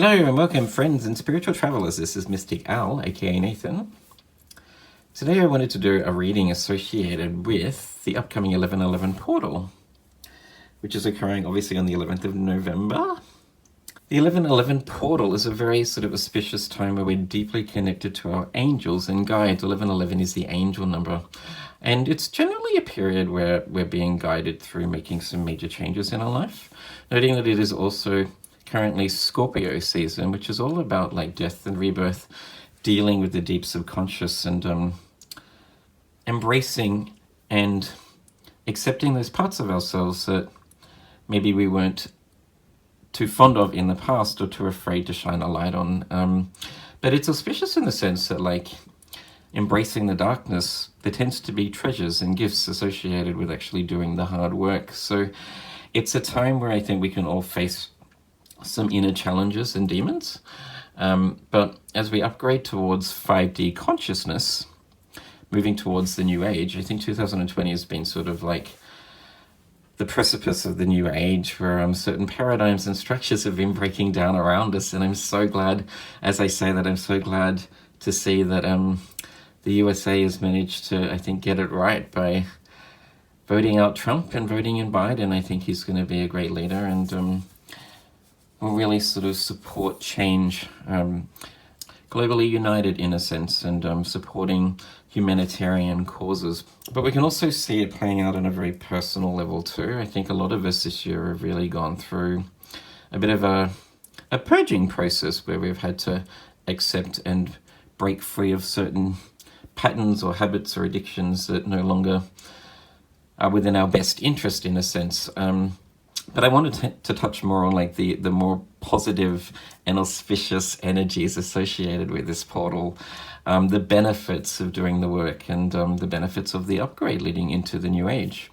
Hello and welcome, friends and spiritual travelers. This is Mystic Al, aka Nathan. Today I wanted to do a reading associated with the upcoming 11/11 portal, which is occurring obviously on the 11th of November. The 11/11 portal is a very sort of auspicious time where we're deeply connected to our angels and guides. 11/11 is the angel number, and it's generally a period where we're being guided through making some major changes in our life. Noting that it is also currently Scorpio season, which is all about like death and rebirth, dealing with the deep subconscious and embracing and accepting those parts of ourselves that maybe we weren't too fond of in the past or too afraid to shine a light on. But it's auspicious in the sense that, like, embracing the darkness, there tends to be treasures and gifts associated with actually doing the hard work. So it's a time where I think we can all face some inner challenges and demons. But as we upgrade towards 5D consciousness, moving towards the new age, I think 2020 has been sort of like the precipice of the new age, where certain paradigms and structures have been breaking down around us. And I'm so glad, as I say that, I'm so glad to see that the USA has managed to, I think, get it right by voting out Trump and voting in Biden. I think he's going to be a great leader and will really sort of support change, globally united in a sense, and supporting humanitarian causes. But we can also see it playing out on a very personal level too. I think a lot of us this year have really gone through a bit of a purging process where we've had to accept and break free of certain patterns or habits or addictions that no longer are within our best interest in a sense. But I wanted to touch more on like the more positive and auspicious energies associated with this portal, the benefits of doing the work, and the benefits of the upgrade leading into the new age.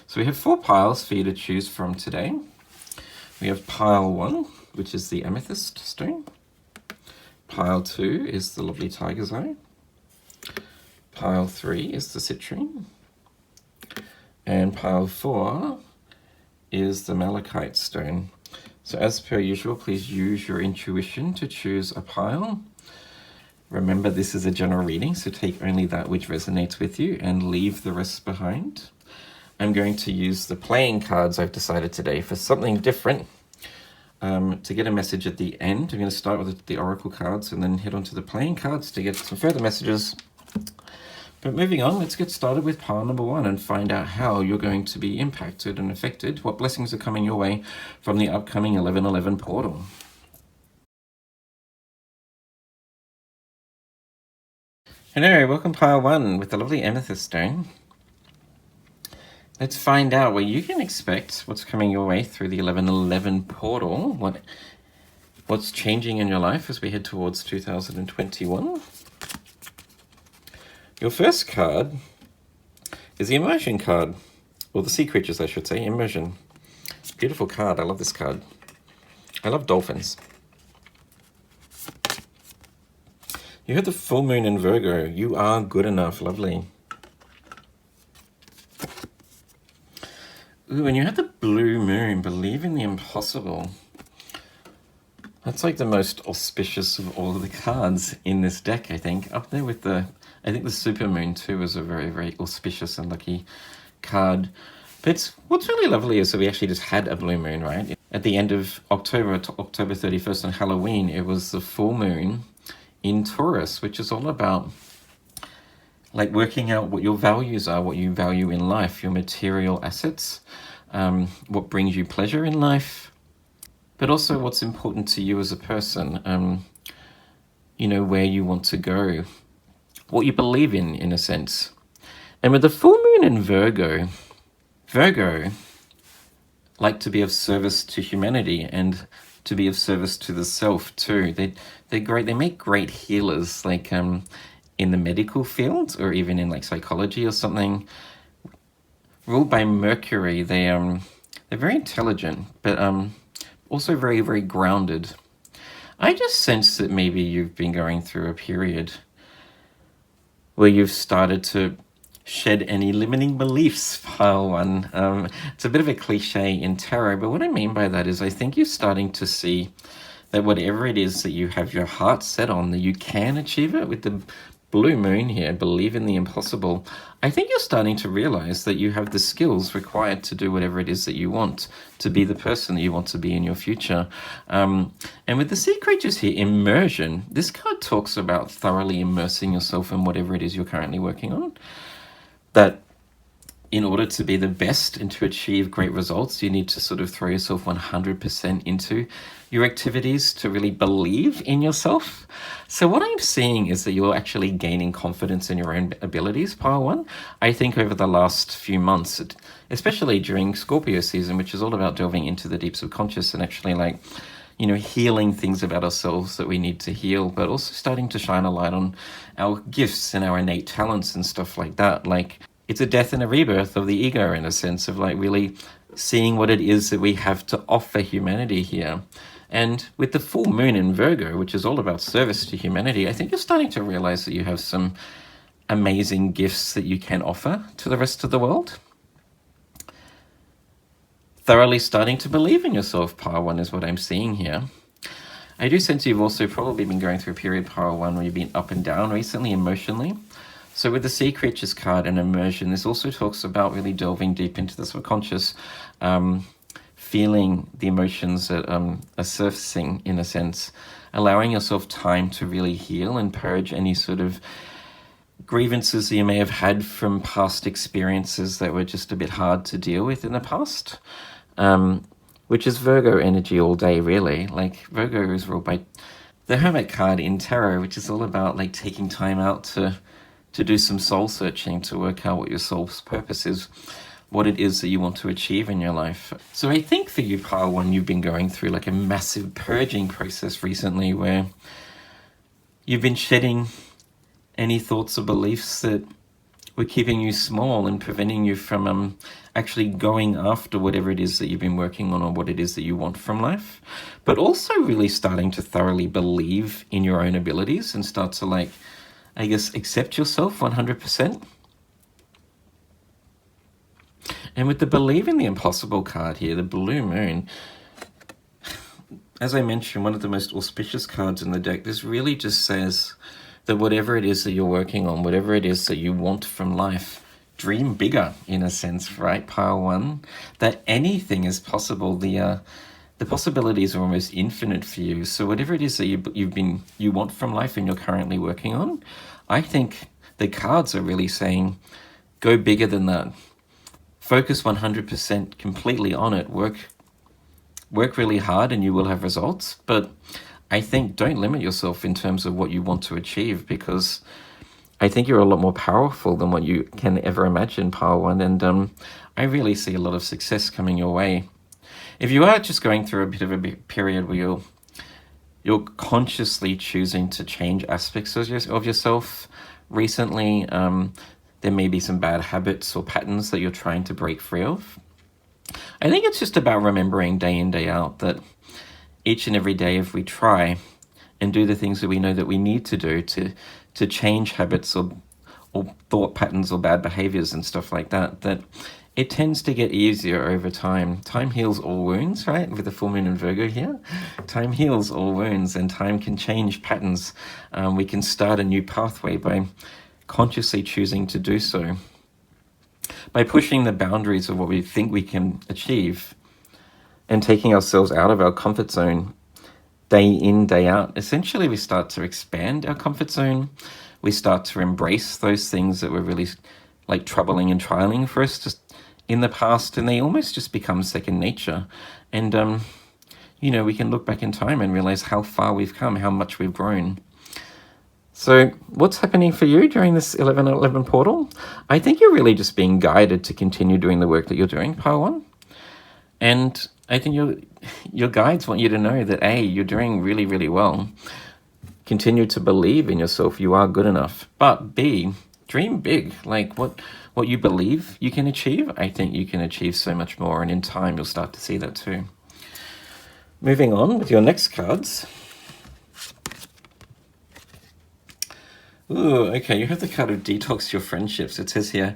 So we have 4 piles for you to choose from today. We have pile 1, which is the amethyst stone. Pile 2 is the lovely tiger's eye. Pile 3 is the citrine. And pile 4 is the malachite stone. So as per usual, please use your intuition to choose a pile. Remember, this is a general reading, so take only that which resonates with you and leave the rest behind. I'm going to use the playing cards I've decided today for something different. To get a message at the end, I'm going to start with the oracle cards and then head on to the playing cards to get some further messages. But moving on, let's get started with pile number 1 and find out how you're going to be impacted and affected, what blessings are coming your way from the upcoming 11/11 portal. Hello, welcome pile 1 with the lovely amethyst stone. Let's find out what you can expect, what's coming your way through the 11/11 portal, what's changing in your life as we head towards 2021. Your first card is the immersion card, or the sea creatures, I should say, immersion. Beautiful card. I love this card. I love dolphins. You had the full moon in Virgo. You are good enough. Lovely. Ooh, and you had the blue moon. Believe in the impossible. That's like the most auspicious of all of the cards in this deck, I think. Up there with I think the super moon too is a very, very auspicious and lucky card. But what's really lovely is that we actually just had a blue moon, right? At the end of October, October 31st on Halloween, it was the full moon in Taurus, which is all about like working out what your values are, what you value in life, your material assets, what brings you pleasure in life, but also what's important to you as a person, where you want to go, what you believe in a sense. And with the full moon in Virgo like to be of service to humanity and to be of service to the self too. They're great. They make great healers, like in the medical field or even in like psychology or something. Ruled by Mercury, they're very intelligent, but also very, very grounded. I just sense that maybe you've been going through a period where you've started to shed any limiting beliefs, pile 1. It's a bit of a cliche in tarot, but what I mean by that is I think you're starting to see that whatever it is that you have your heart set on, that you can achieve it. With the blue moon here, believe in the impossible. I think you're starting to realize that you have the skills required to do whatever it is that you want, to be the person that you want to be in your future. And with the sea creatures here, immersion, this card talks about thoroughly immersing yourself in whatever it is you're currently working on. That in order to be the best and to achieve great results, you need to sort of throw yourself 100% into your activities to really believe in yourself. So what I'm seeing is that you're actually gaining confidence in your own abilities, pile one. I think over the last few months, especially during Scorpio season, which is all about delving into the deep subconscious and actually like, you know, healing things about ourselves that we need to heal, but also starting to shine a light on our gifts and our innate talents and stuff like that. Like, it's a death and a rebirth of the ego, in a sense of like really seeing what it is that we have to offer humanity here. And with the full moon in Virgo, which is all about service to humanity, I think you're starting to realize that you have some amazing gifts that you can offer to the rest of the world. Thoroughly starting to believe in yourself, pile one, is what I'm seeing here. I do sense you've also probably been going through a period, pile one, where you've been up and down recently emotionally. So with the Sea Creatures card and immersion, this also talks about really delving deep into the subconscious, feeling the emotions that are surfacing, in a sense, allowing yourself time to really heal and purge any sort of grievances that you may have had from past experiences that were just a bit hard to deal with in the past, which is Virgo energy all day, really. Like, Virgo is ruled by the Hermit card in Tarot, which is all about like taking time out to do some soul searching, to work out what your soul's purpose is, what it is that you want to achieve in your life. So I think for you, pile one, you've been going through like a massive purging process recently where you've been shedding any thoughts or beliefs that were keeping you small and preventing you from actually going after whatever it is that you've been working on or what it is that you want from life, but also really starting to thoroughly believe in your own abilities and start to like, I guess, accept yourself 100%. And with the Believe in the Impossible card here, the blue moon, as I mentioned, one of the most auspicious cards in the deck, this really just says that whatever it is that you're working on, whatever it is that you want from life, dream bigger, in a sense, right, pile one? That anything is possible. The possibilities are almost infinite for you. So whatever it is that you want from life and you're currently working on, I think the cards are really saying, go bigger than that. Focus 100% completely on it. Work really hard and you will have results. But I think don't limit yourself in terms of what you want to achieve, because I think you're a lot more powerful than what you can ever imagine, pile one. And I really see a lot of success coming your way. If you are just going through a bit of a period where you're consciously choosing to change aspects of yourself recently, there may be some bad habits or patterns that you're trying to break free of. I think it's just about remembering day in, day out that each and every day, if we try and do the things that we know that we need to do to change habits or thought patterns or bad behaviors and stuff like that, that it tends to get easier over time. Time heals all wounds, right? With the full moon in Virgo here, time heals all wounds, and time can change patterns. We can start a new pathway by consciously choosing to do so. By pushing the boundaries of what we think we can achieve and taking ourselves out of our comfort zone day in, day out, essentially we start to expand our comfort zone. We start to embrace those things that were really like troubling and trialing for us just in the past, and they almost just become second nature. And we can look back in time and realize how far we've come, how much we've grown. So what's happening for you during this 11/11 portal? I think you're really just being guided to continue doing the work that you're doing, pile one. And I think your guides want you to know that A, you're doing really, really well. Continue to believe in yourself. You are good enough. But B, dream big. Like what you believe you can achieve, I think you can achieve so much more. And in time, you'll start to see that too. Moving on with your next cards. Ooh, okay, you have the card of Detox Your Friendships. It says here,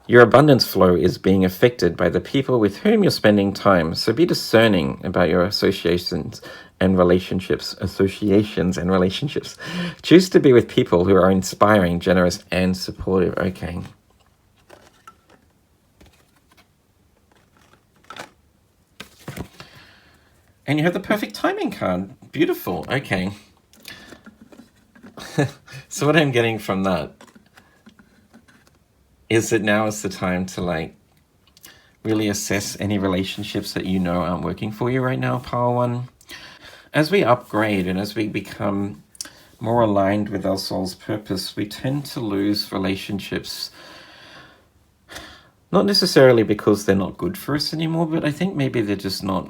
your abundance flow is being affected by the people with whom you're spending time. So be discerning about your associations and relationships, associations and relationships. Choose to be with people who are inspiring, generous, and supportive. Okay. And you have the perfect timing card. Beautiful. Okay. So what I'm getting from that is that now is the time to like really assess any relationships that you know aren't working for you right now, Power One. As we upgrade and as we become more aligned with our soul's purpose, we tend to lose relationships, not necessarily because they're not good for us anymore, but I think maybe they're just not,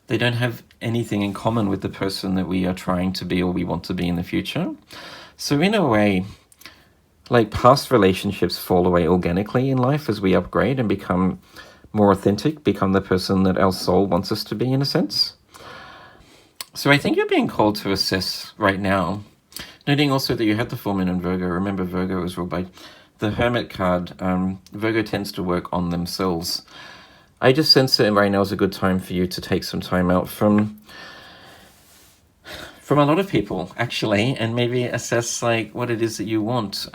they don't have anything in common with the person that we are trying to be or we want to be in the future. So in a way, like past relationships fall away organically in life as we upgrade and become more authentic, become the person that our soul wants us to be in a sense. So I think you're being called to assess right now, noting also that you had the full moon in Virgo. Remember, Virgo is ruled by the Hermit card. Virgo tends to work on themselves. I just sense that right now is a good time for you to take some time out from a lot of people, actually, and maybe assess like what it is that you want.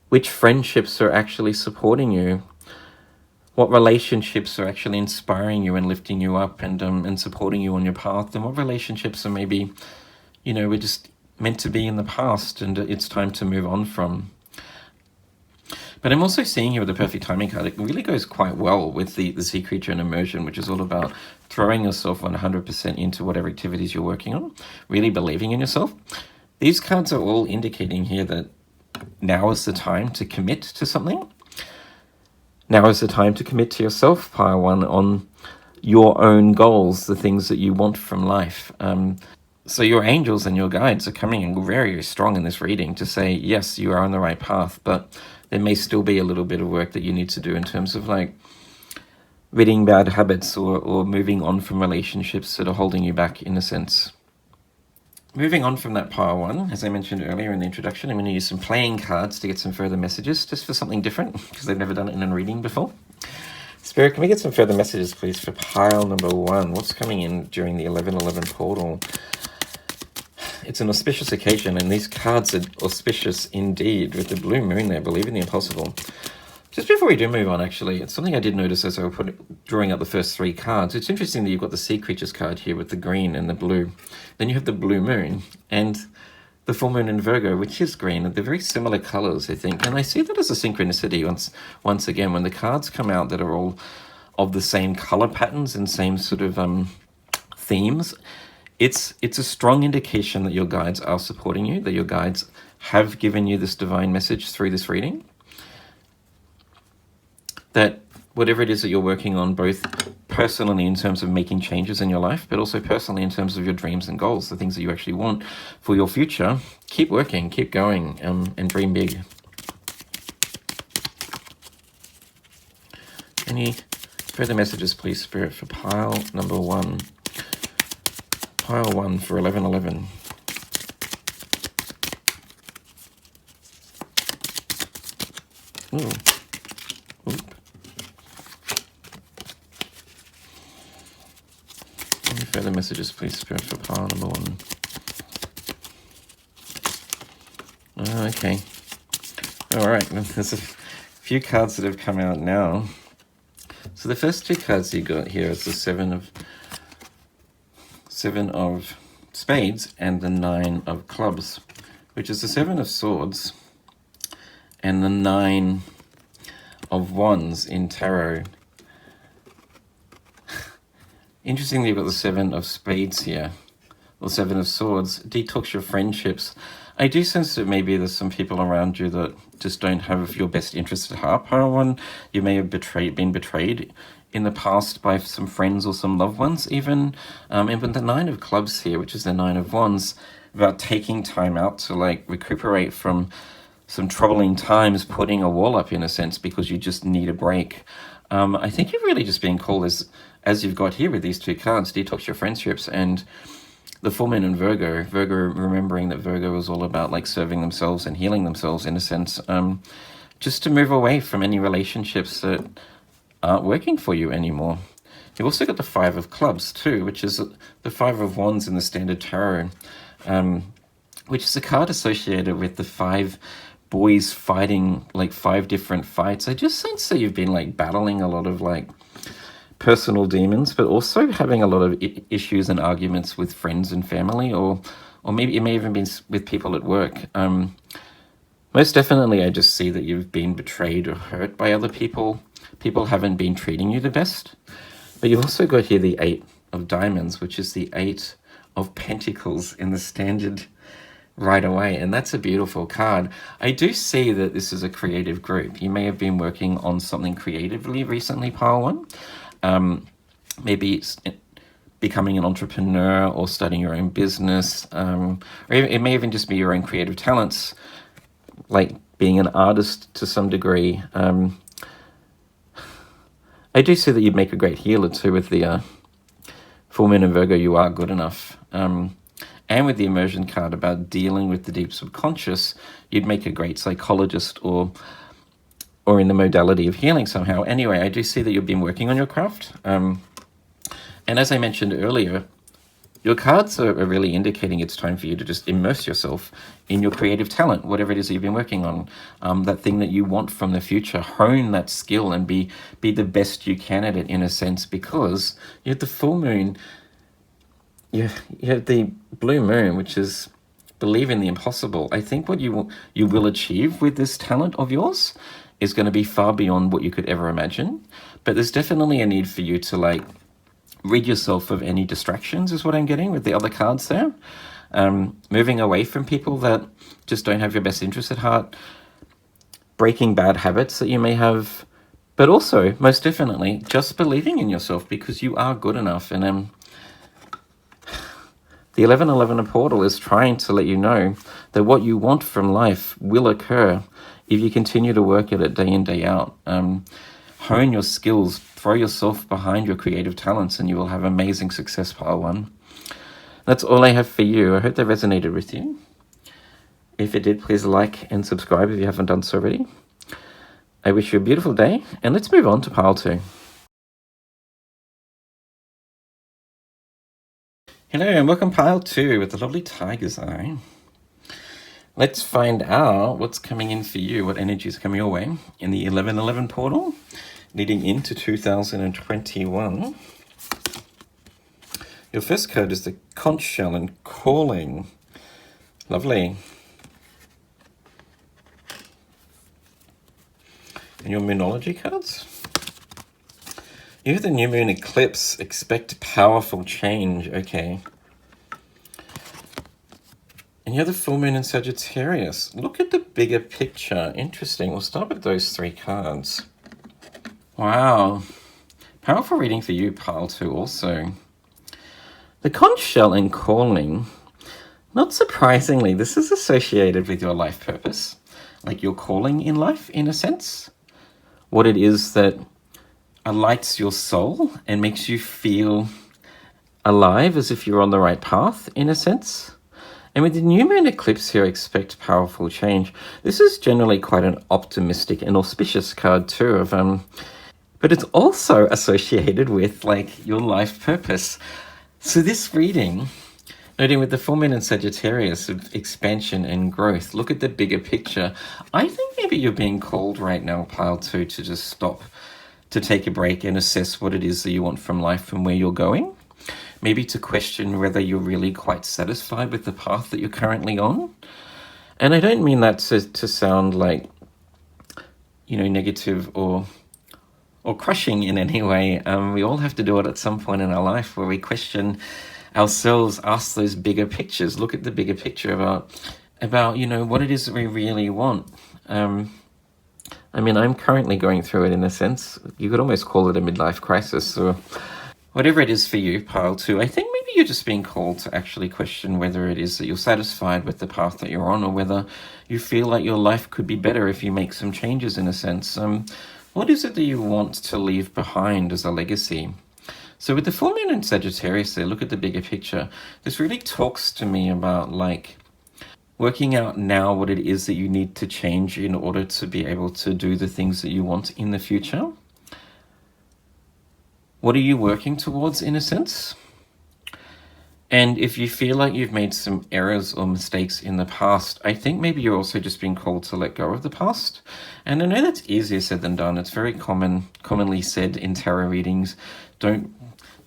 Which friendships are actually supporting you? What relationships are actually inspiring you and lifting you up and supporting you on your path? And what relationships are maybe, we're just meant to be in the past and it's time to move on from? But I'm also seeing here with the perfect timing card, it really goes quite well with the sea creature and immersion, which is all about throwing yourself 100% into whatever activities you're working on, really believing in yourself. These cards are all indicating here that now is the time to commit to something. Now is the time to commit to yourself, Power One, on your own goals, the things that you want from life. So your angels and your guides are coming in very, very strong in this reading to say, yes, you are on the right path, but there may still be a little bit of work that you need to do in terms of like ridding bad habits or moving on from relationships that are holding you back in a sense. Moving on from that, Power One, as I mentioned earlier in the introduction, I'm going to use some playing cards to get some further messages, just for something different, because I've never done it in a reading before. Spirit, can we get some further messages, please, for pile number 1? What's coming in during the 11/11 portal? It's an auspicious occasion, and these cards are auspicious indeed, with the blue moon there, believe in the impossible. Just before we do move on, actually, it's something I did notice as I was drawing up the first 3 cards. It's interesting that you've got the Sea Creatures card here with the green and the blue. Then you have the blue moon and the full moon in Virgo, which is green. They're very similar colors, I think. And I see that as a synchronicity once again, when the cards come out that are all of the same color patterns and same sort of themes. It's a strong indication that your guides are supporting you, that your guides have given you this divine message through this reading. That whatever it is that you're working on, both personally in terms of making changes in your life, but also personally in terms of your dreams and goals, the things that you actually want for your future, keep working, keep going, and dream big. Any further messages, please, Spirit, for pile number 1? Pile 1 for 11/11. Ooh. Oop. Any further messages, please, Spirit, for pile number 1? Okay. All right. There's a few cards that have come out now. So the first 2 cards you got here is the Seven of Spades and the 9 of Clubs, which is the 7 of Swords and the 9 of Wands in Tarot. Interestingly, you've got the 7 of Spades here, or 7 of Swords. Detox your friendships. I do sense that maybe there's some people around you that just don't have your best interest at heart, Power One. You may have been betrayed in the past by some friends or some loved ones even. And with the 9 of Clubs here, which is the 9 of Wands, about taking time out to like recuperate from some troubling times, putting a wall up in a sense because you just need a break. I think you're really just being called, as you've got here with these 2 cards, detox your friendships, and the full moon in Virgo, remembering that Virgo is all about like serving themselves and healing themselves in a sense, just to move away from any relationships that aren't working for you anymore. You've also got the Five of Clubs too, which is the Five of Wands in the Standard Tarot, which is a card associated with the five boys fighting like five different fights. I just sense that you've been like battling a lot of like personal demons, but also having a lot of issues and arguments with friends and family, or maybe it may even been with people at work. Most definitely, I just see that you've been betrayed or hurt by other people. People haven't been treating you the best. But you've also got here the Eight of Diamonds, which is the Eight of Pentacles in the Standard right away. And that's a beautiful card. I do see that this is a creative group. You may have been working on something creatively recently, Pile 1. Maybe it's becoming an entrepreneur or starting your own business. Or it may even just be your own creative talents, like being an artist to some degree. I do see that you'd make a great healer too with the full moon in Virgo. You are good enough. And with the immersion card about dealing with the deep subconscious, you'd make a great psychologist or in the modality of healing somehow. Anyway, I do see that you've been working on your craft. And as I mentioned earlier, your cards are really indicating it's time for you to just immerse yourself in your creative talent, whatever it is that you've been working on, that thing that you want from the future. Hone that skill and be the best you can at it, in a sense, because you have the full moon, you have the blue moon, which is believe in the impossible. I think what you will achieve with this talent of yours is going to be far beyond what you could ever imagine. But there's definitely a need for you to like rid yourself of any distractions, is what I'm getting with the other cards there. Moving away from people that just don't have your best interest at heart, breaking bad habits that you may have, but also, most definitely, just believing in yourself, because you are good enough. And the 1111 portal is trying to let you know that what you want from life will occur if you continue to work at it day in, day out. Hone your skills, throw yourself behind your creative talents, and you will have amazing success, Pile 1. That's all I have for you. I hope that resonated with you. If it did, please like and subscribe if you haven't done so already. I wish you a beautiful day, and let's move on to Pile 2. Hello, and welcome Pile 2 with the lovely Tiger's Eye. Let's find out what's coming in for you, what energy is coming your way in the 1111 portal, leading into 2021. Your first card is the conch shell and calling. Lovely. And your moonology cards? You have the new moon eclipse. Expect powerful change. Okay. And you have the full moon in Sagittarius. Look at the bigger picture. Interesting. We'll start with those three cards. Wow. Powerful reading for you, Pile 2 also. The conch shell and calling, not surprisingly, this is associated with your life purpose, like your calling in life, in a sense. What it is that alights your soul and makes you feel alive, as if you're on the right path, in a sense. And with the new moon eclipse here, expect powerful change. This is generally quite an optimistic and auspicious card too, but it's also associated with like your life purpose. So this reading, noting with the full moon in Sagittarius of expansion and growth, look at the bigger picture. I think maybe you're being called right now, Pile 2, to just stop, to take a break and assess what it is that you want from life and where you're going. Maybe to question whether you're really quite satisfied with the path that you're currently on. And I don't mean that to sound like, negative or crushing in any way. We all have to do it at some point in our life where we question ourselves, ask those bigger pictures, look at the bigger picture about what it is that we really want. I'm currently going through it in a sense. You could almost call it a midlife crisis, or whatever it is for you, Pile 2. I think maybe you're just being called to actually question whether it is that you're satisfied with the path that you're on, or whether you feel like your life could be better if you make some changes, in a sense. What is it that you want to leave behind as a legacy? So with the full moon in Sagittarius there, look at the bigger picture. This really talks to me about like working out now what it is that you need to change in order to be able to do the things that you want in the future. What are you working towards, in a sense? And if you feel like you've made some errors or mistakes in the past, I think maybe you're also just being called to let go of the past. And I know that's easier said than done. It's very commonly said in tarot readings, don't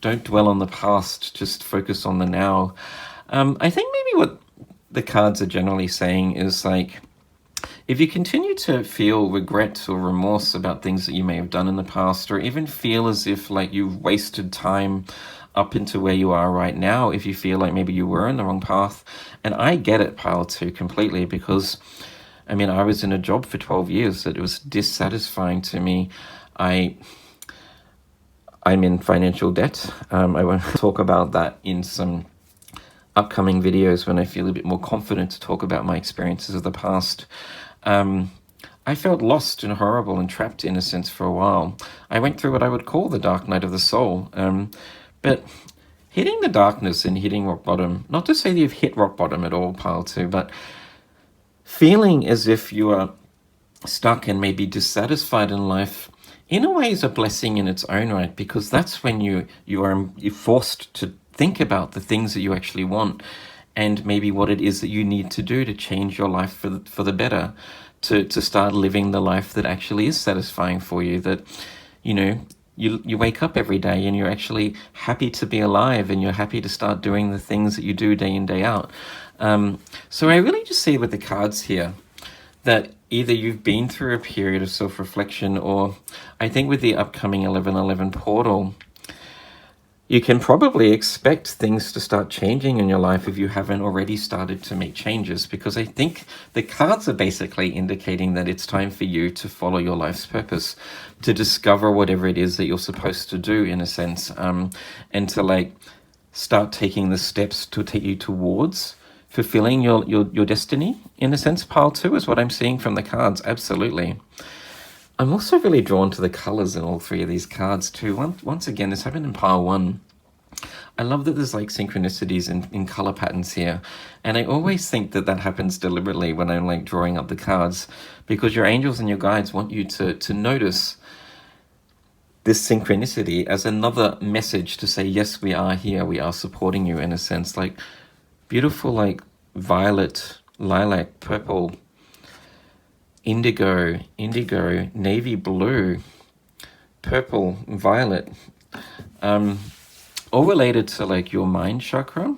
dwell on the past, just focus on the now. I think maybe what the cards are generally saying is like, if you continue to feel regret or remorse about things that you may have done in the past, or even feel as if like you've wasted time up into where you are right now, if you feel like maybe you were in the wrong path, and I get it, pile two, completely, because I mean, I was in a job for 12 years that it was dissatisfying to me. I'm in financial debt. I won't talk about that in some upcoming videos when I feel a bit more confident to talk about my experiences of the past. I felt lost and horrible and trapped, in a sense, for a while. I went through what I would call the dark night of the soul. But hitting the darkness and hitting rock bottom, not to say that you've hit rock bottom at all, pile two, but feeling as if you are stuck and maybe dissatisfied in life, in a way, is a blessing in its own right, because that's when you're forced to think about the things that you actually want, and maybe what it is that you need to do to change your life for the better, to start living the life that actually is satisfying for you, that, you know, you wake up every day and you're actually happy to be alive, and you're happy to start doing the things that you do day in, day out. So I really just see with the cards here that either you've been through a period of self-reflection, or I think with the upcoming 11/11 portal, you can probably expect things to start changing in your life if you haven't already started to make changes, because I think the cards are basically indicating that it's time for you to follow your life's purpose, to discover whatever it is that you're supposed to do, in a sense, and to like start taking the steps to take you towards fulfilling your destiny, in a sense. Pile two is what I'm seeing from the cards, absolutely. I'm also really drawn to the colors in all three of these cards too. Once again, this happened in pile one. I love that there's like synchronicities in color patterns here. And I always think that that happens deliberately when I'm like drawing up the cards, because your angels and your guides want you to notice this synchronicity as another message to say, yes, we are here, we are supporting you, in a sense. Like beautiful, like violet, lilac, purple, indigo, navy blue, purple, violet, all related to like your mind chakra,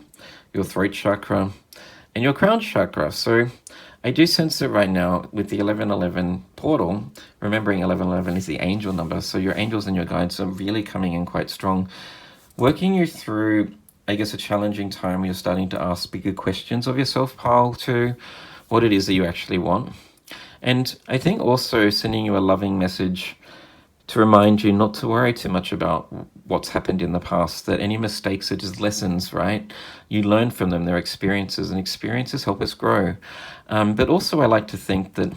your throat chakra, and your crown chakra. So I do sense that right now with the 11/11 portal, remembering 11/11 is the angel number, so your angels and your guides are really coming in quite strong, working you through, I guess, a challenging time where you're starting to ask bigger questions of yourself, pile two, what it is that you actually want. And I think also sending you a loving message to remind you not to worry too much about what's happened in the past, that any mistakes are just lessons, right? You learn from them, they're experiences, and experiences help us grow. But also I like to think that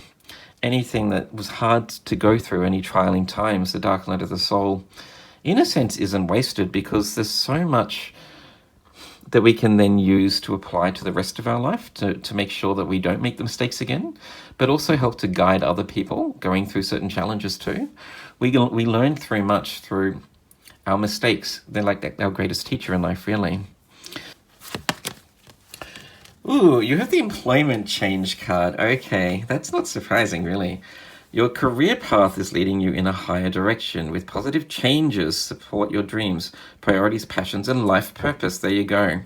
anything that was hard to go through, any trialing times, the dark night of the soul, in a sense isn't wasted, because there's so much that we can then use to apply to the rest of our life to make sure that we don't make the mistakes again, but also help to guide other people going through certain challenges too. We learn through much through our mistakes. They're like our greatest teacher in life, really. Ooh, you have the employment change card. Okay, that's not surprising, really. Your career path is leading you in a higher direction with positive changes. Support your dreams, priorities, passions, and life purpose. There you go.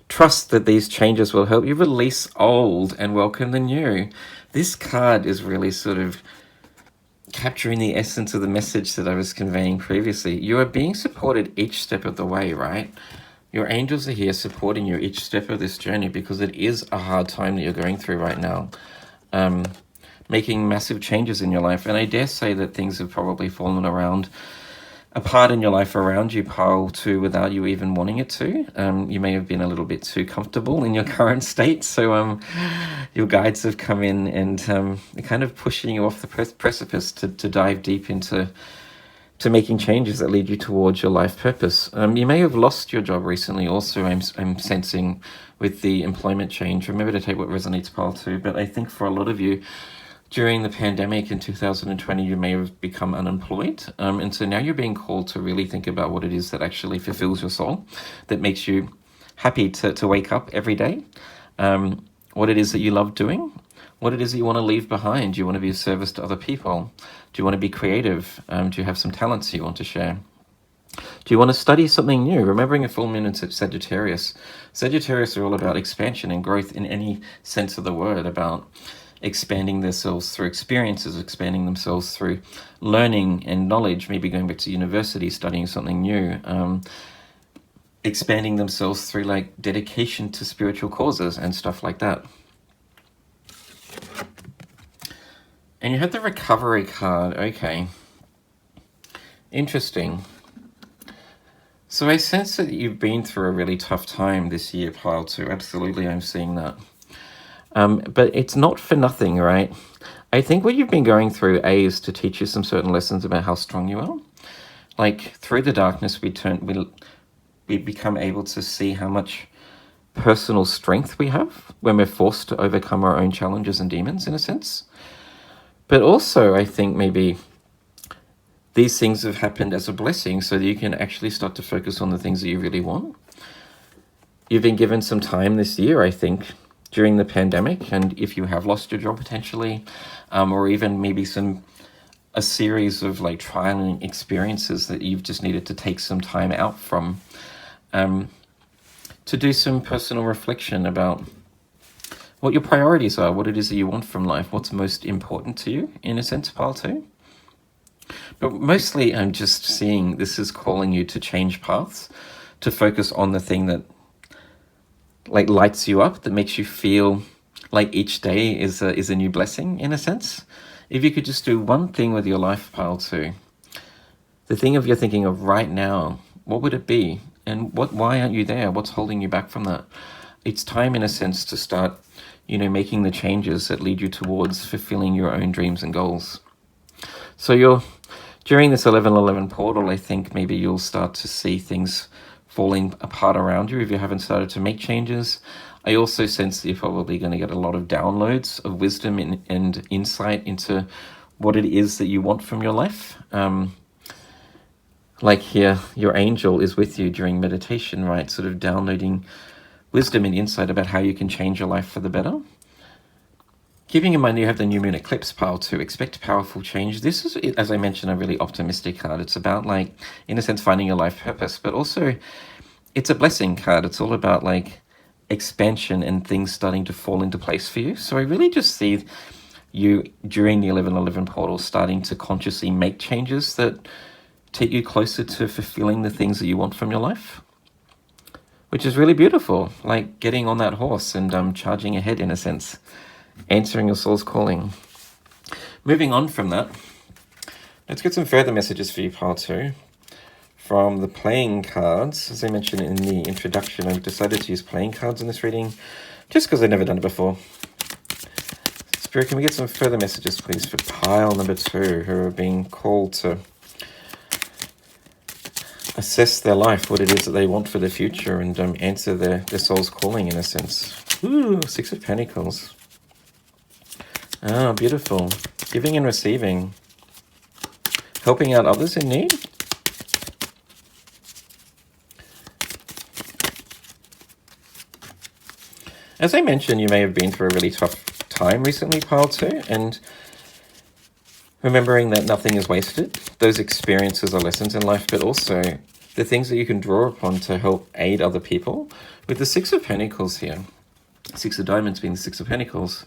Trust that these changes will help you release old and welcome the new. This card is really sort of capturing the essence of the message that I was conveying previously. You are being supported each step of the way, right? Your angels are here supporting you each step of this journey, because it is a hard time that you're going through right now. Making massive changes in your life. And I dare say that things have probably fallen apart in your life around you, pile two, without you even wanting it to. You may have been a little bit too comfortable in your current state. So your guides have come in and they're kind of pushing you off the precipice to dive deep into making changes that lead you towards your life purpose. You may have lost your job recently also, I'm sensing, with the employment change. Remember to take what resonates, pile two. But I think for a lot of you, during the pandemic in 2020, you may have become unemployed. And so now you're being called to really think about what it is that actually fulfills your soul, that makes you happy to wake up every day, what it is that you love doing, what it is that you want to leave behind. Do you want to be of service to other people? Do you want to be creative? Do you have some talents you want to share? Do you want to study something new? Remembering a full moon in Sagittarius. Sagittarius are all about expansion and growth in any sense of the word, about expanding themselves through experiences, expanding themselves through learning and knowledge, maybe going back to university, studying something new, expanding themselves through like dedication to spiritual causes and stuff like that. And you had the recovery card. Okay. Interesting. So I sense that you've been through a really tough time this year, Pile 2. Absolutely, I'm seeing that. But it's not for nothing, right? I think what you've been going through, A, is to teach you some certain lessons about how strong you are. Like, through the darkness, we become able to see how much personal strength we have when we're forced to overcome our own challenges and demons, in a sense. But also, I think maybe these things have happened as a blessing so that you can actually start to focus on the things that you really want. You've been given some time this year, I think, during the pandemic, and if you have lost your job potentially, or even maybe a series of like trialing experiences that you've just needed to take some time out from, to do some personal reflection about what your priorities are, what it is that you want from life, what's most important to you, in a sense, Pile 2. But mostly I'm just seeing this is calling you to change paths, to focus on the thing that like lights you up, that makes you feel like each day is a new blessing, in a sense. If you could just do one thing with your life, Pile 2, the thing you're thinking of right now, what would it be? And why aren't you there? What's holding you back from that? It's time, in a sense, to start, making the changes that lead you towards fulfilling your own dreams and goals. So during this 11/11 portal, I think maybe you'll start to see things falling apart around you if you haven't started to make changes. I also sense that you're probably going to get a lot of downloads of wisdom and insight into what it is that you want from your life. Like here, your angel is with you during meditation, right? Sort of downloading wisdom and insight about how you can change your life for the better. Keeping in mind you have the new moon eclipse, Pile 2, expect powerful change. This is, as I mentioned, a really optimistic card. It's about, like, in a sense, finding your life purpose, but also it's a blessing card. It's all about, like, expansion and things starting to fall into place for you. So I really just see you, during the 11/11 portal, starting to consciously make changes that take you closer to fulfilling the things that you want from your life, which is really beautiful, like getting on that horse and charging ahead, in a sense, answering your soul's calling. Moving on from that, let's get some further messages for you, Pile 2, from the playing cards. As I mentioned in the introduction, I've decided to use playing cards in this reading just because I've never done it before. Spirit, can we get some further messages, please, for pile number 2, who are being called to assess their life, what it is that they want for the future, and answer their soul's calling, in a sense. Ooh, 6 of Pentacles. Ah, beautiful. Giving and receiving. Helping out others in need. As I mentioned, you may have been through a really tough time recently, Pile 2, and remembering that nothing is wasted. Those experiences are lessons in life, but also the things that you can draw upon to help aid other people. With the 6 of Pentacles here, 6 of Diamonds being the 6 of Pentacles,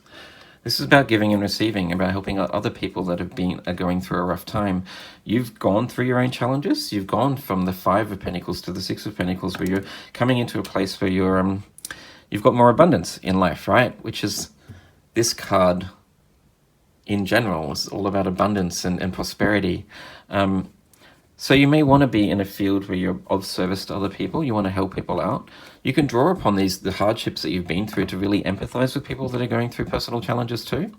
this is about giving and receiving, about helping out other people that are going through a rough time. You've gone through your own challenges. You've gone from the 5 of Pentacles to the 6 of Pentacles, where you're coming into a place where you've got more abundance in life, right? Which is this card in general is all about abundance and prosperity. So you may want to be in a field where you're of service to other people. You want to help people out. You can draw upon the hardships that you've been through to really empathize with people that are going through personal challenges too.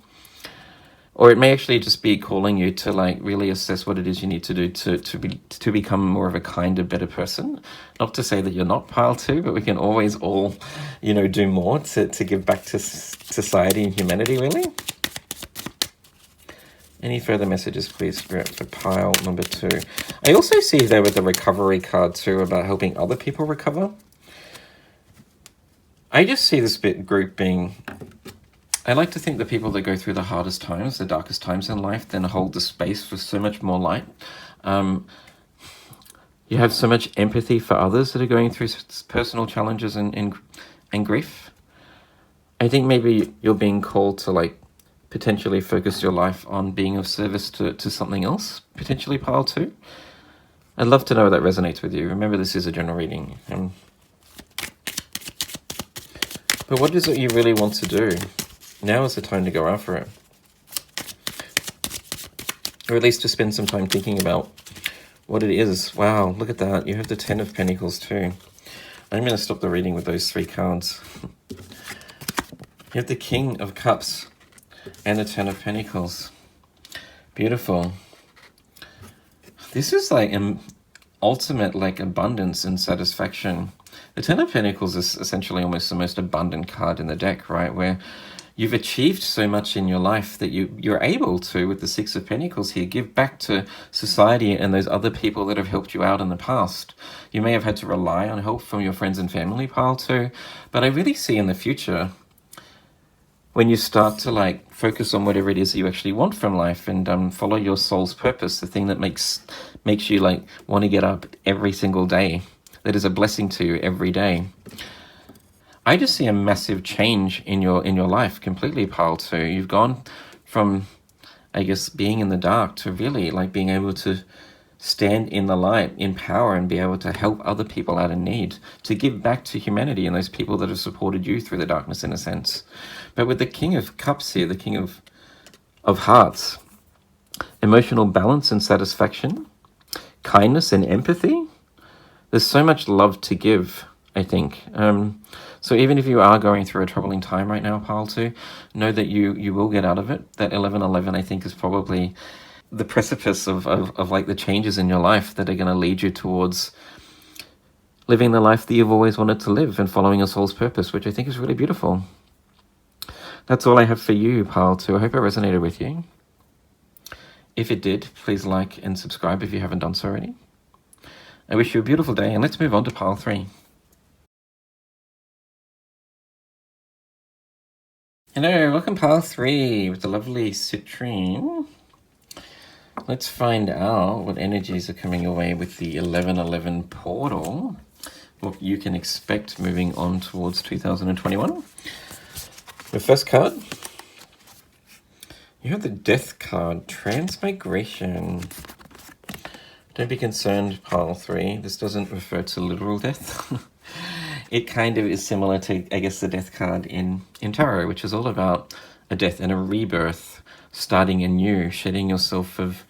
Or it may actually just be calling you to like really assess what it is you need to do to become more of a kinder, better person. Not to say that you're not Pile 2, but we can always all, do more to give back to society and humanity, really. Any further messages, please, Spirit, for pile number 2? I also see there with the recovery card too about helping other people recover. I just see this group being... I like to think the people that go through the hardest times, the darkest times in life, then hold the space for so much more light. You have so much empathy for others that are going through personal challenges and grief. I think maybe you're being called to like potentially focus your life on being of service to something else, potentially pile 2. I'd love to know if that resonates with you. Remember, this is a general reading. But what is it you really want to do? Now is the time to go after it. Or at least to spend some time thinking about what it is. Wow, look at that. You have the 10 of Pentacles too. I'm going to stop the reading with those 3 cards. You have the King of Cups and the 10 of Pentacles. Beautiful. This is like an ultimate like abundance and satisfaction. The 10 of Pentacles is essentially almost the most abundant card in the deck, right? Where you've achieved so much in your life that you're able to, with the 6 of Pentacles here, give back to society and those other people that have helped you out in the past. You may have had to rely on help from your friends and family, pile 2, but I really see in the future, when you start to like focus on whatever it is that you actually want from life and follow your soul's purpose, the thing that makes you like want to get up every single day, that is a blessing to you every day. I just see a massive change in your life completely, pile 2. You've gone from, I guess, being in the dark to really like being able to stand in the light, in power, and be able to help other people out in need, to give back to humanity and those people that have supported you through the darkness in a sense. But with the King of Cups here, the King of Hearts, emotional balance and satisfaction, kindness and empathy. There's so much love to give, I think. So even if you are going through a troubling time right now, pile 2, know that you will get out of it. That 1111, I think, is probably the precipice of like the changes in your life that are going to lead you towards living the life that you've always wanted to live and following your soul's purpose, which I think is really beautiful. That's all I have for you, pile 2. I hope it resonated with you. If it did, please like and subscribe if you haven't done so already. I wish you a beautiful day, and let's move on to pile 3. Hello, welcome pile 3 with the lovely Citrine. Let's find out what energies are coming your way with the 1111 portal. What you can expect moving on towards 2021. The first card, you have the Death card, Transmigration. Don't be concerned, pile 3. This doesn't refer to literal death. It kind of is similar to, I guess, the Death card in Tarot, which is all about a death and a rebirth, starting anew, shedding yourself of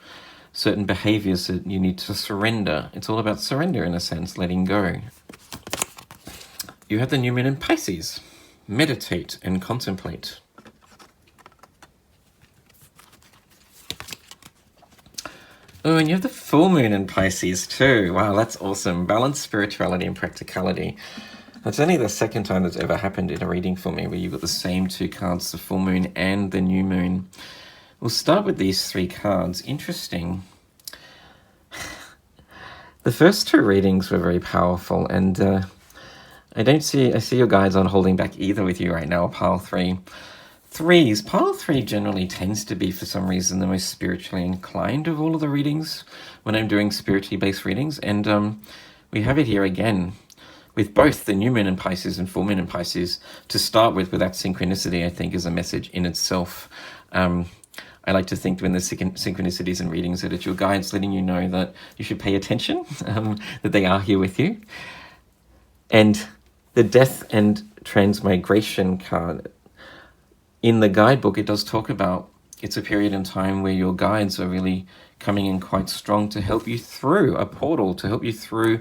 certain behaviors that you need to surrender. It's all about surrender in a sense, letting go. You have the new moon in Pisces. Meditate and contemplate. Oh, and you have the full moon in Pisces too. Wow, that's awesome. Balance, spirituality, and practicality. That's only the second time that's ever happened in a reading for me where you've got the same 2 cards, the full moon and the new moon. We'll start with these 3 cards. Interesting. The first 2 readings were very powerful, and I see your guides aren't holding back either with you right now, pile 3. Pile 3 generally tends to be, for some reason, the most spiritually inclined of all of the readings when I'm doing spiritually based readings, and we have it here again with both the new moon in Pisces and full moon in Pisces. To start with that synchronicity, I think, is a message in itself. I like to think when there's synchronicities and readings that it's your guides letting you know that you should pay attention, that they are here with you. And the Death and Transmigration card, in the guidebook, it does talk about it's a period in time where your guides are really coming in quite strong to help you through a portal, to help you through